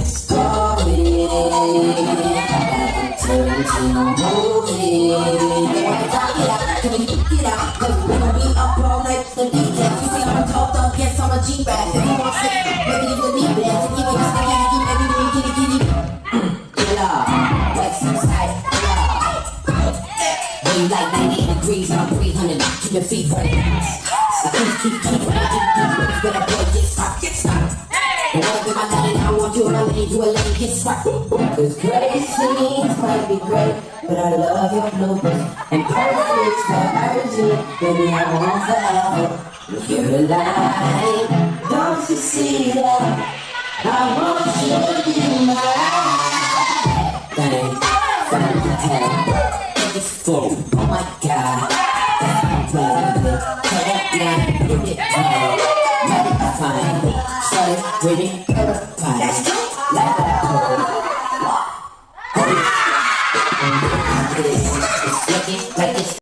story. Turn into a movie. Can we get out? Cause we gon' be up all night. The details, you see I'm a tough up, yes I'm a G-Rap. If you want to say, maybe you can leave it. If you want to stay, you maybe we get it. Get up, what's inside? When you like 98 degrees, I'm 300. Keep your feet running. So keep running. When a boy gets hot, get stopped. And wanna be my lady, I want you in a lane, you a lane, get swat. Cause great scenes might be great, but I love your bloopers. And perfect virgin, baby, I want forever. You're alive, don't you see that? I want you to be mine. Thanks for the head, it's full, oh my god. That's my baby, can't get it tight. Let it fine, started breathing fine. Like a hole. It's looking